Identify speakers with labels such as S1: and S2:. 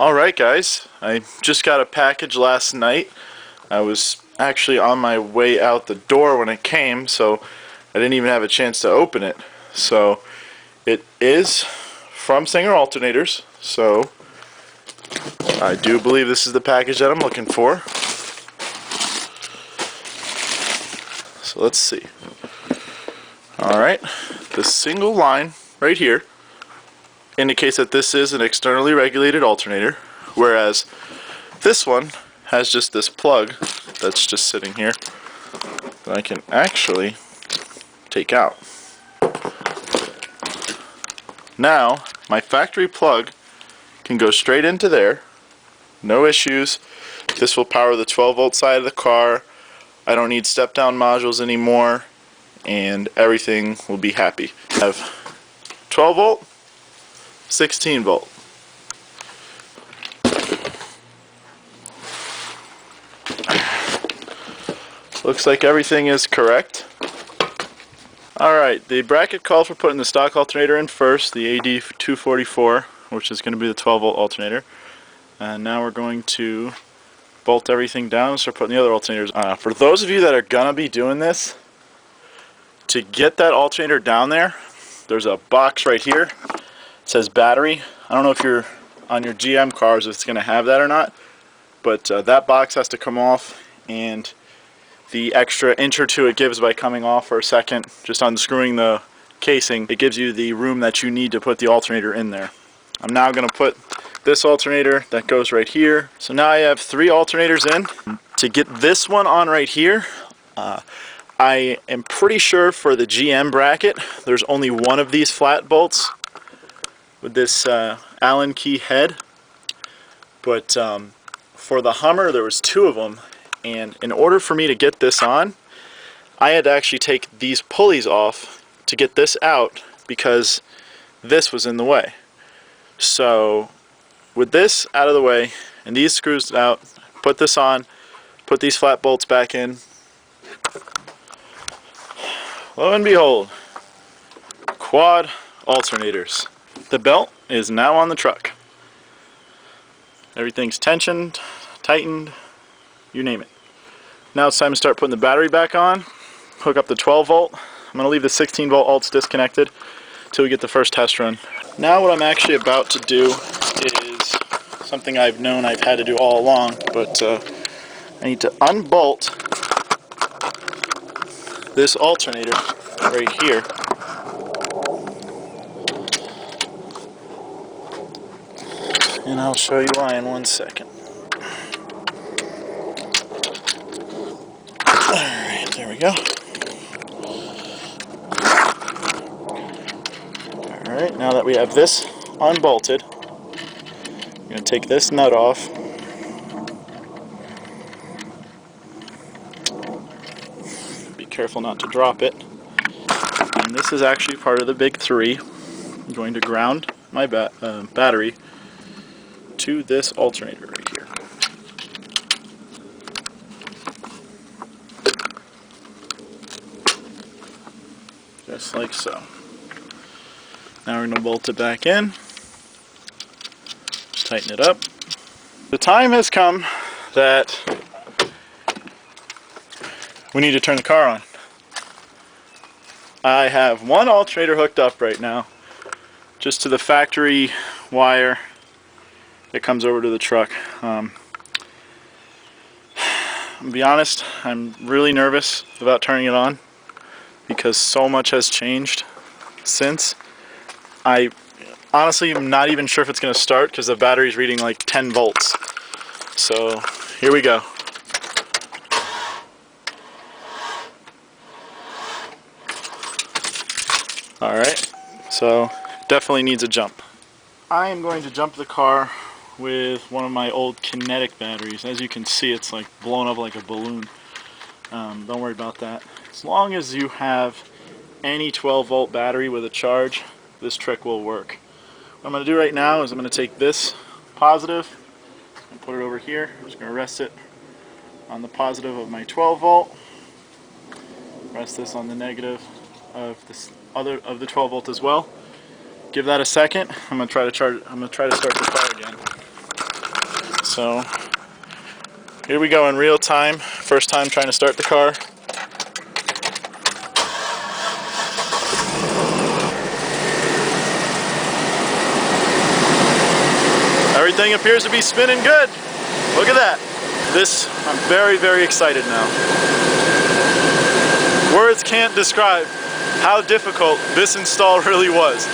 S1: Alright guys, I just got a package last night. I was actually on my way out the door when it came, so I didn't even have a chance to open it. So it is from Singer Alternators, so I do believe this is the package that I'm looking for. So let's see. Alright, the single line right here indicates that this is an externally regulated alternator, whereas this one has just this plug that's just sitting here that I can actually take out. Now my factory plug can go straight into there, no issues. This will power the 12-volt side of the car. I don't need step-down modules anymore, and everything will be happy. I have 12-volt, 16-volt. Looks like everything is correct. Alright, the bracket calls for putting the stock alternator in first, the AD244, which is going to be the 12-volt alternator. And now we're going to bolt everything down and start putting the other alternators. For those of you that are going to be doing this, to get that alternator down there, there's a box right here. It says battery. I don't know if you're on your GM cars if it's going to have that or not, but that box has to come off, and the extra inch or two it gives by coming off for a second, just unscrewing the casing, it gives you the room that you need to put the alternator in there. I'm now going to put this alternator that goes right here. So now I have 3 alternators in. To get this one on right here, I am pretty sure for the GM bracket there's only one of these flat bolts with this Allen key head, but for the Hummer there was 2 of them, and in order for me to get this on, I had to actually take these pulleys off to get this out because this was in the way. So with this out of the way and these screws out, put this on, put these flat bolts back in. Lo and behold, quad alternators. The belt is now on the truck. Everything's tensioned, tightened, you name it. Now it's time to start putting the battery back on, hook up the 12-volt. I'm going to leave the 16-volt alts disconnected until we get the first test run. Now what I'm actually about to do is something I've known I've had to do all along, but I need to unbolt this alternator right here. And I'll show you why in 1 second. Alright, there we go. Alright, now that we have this unbolted, I'm going to take this nut off. Be careful not to drop it. And this is actually part of the big 3. I'm going to ground my battery to this alternator right here. Just like so. Now we're going to bolt it back in, tighten it up. The time has come that we need to turn the car on. I have one alternator hooked up right now, just to the factory wire that comes over to the truck. I'll be honest, I'm really nervous about turning it on because so much has changed since. I honestly am not even sure if it's going to start because the battery's reading like 10 volts. So here we go. Alright, so definitely needs a jump. I am going to jump the car with one of my old kinetic batteries. As you can see, it's like blown up like a balloon. Don't worry about that. As long as you have any 12-volt battery with a charge, this trick will work. What I'm going to do right now is I'm going to take this positive and put it over here. I'm just going to rest it on the positive of my 12-volt. Rest this on the negative of this of the 12-volt as well. Give that a second. I'm going to try to start the car again. So here we go in real time. First time trying to start the car. Everything appears to be spinning good. Look at that. I'm very, very excited now. Words can't describe how difficult this install really was.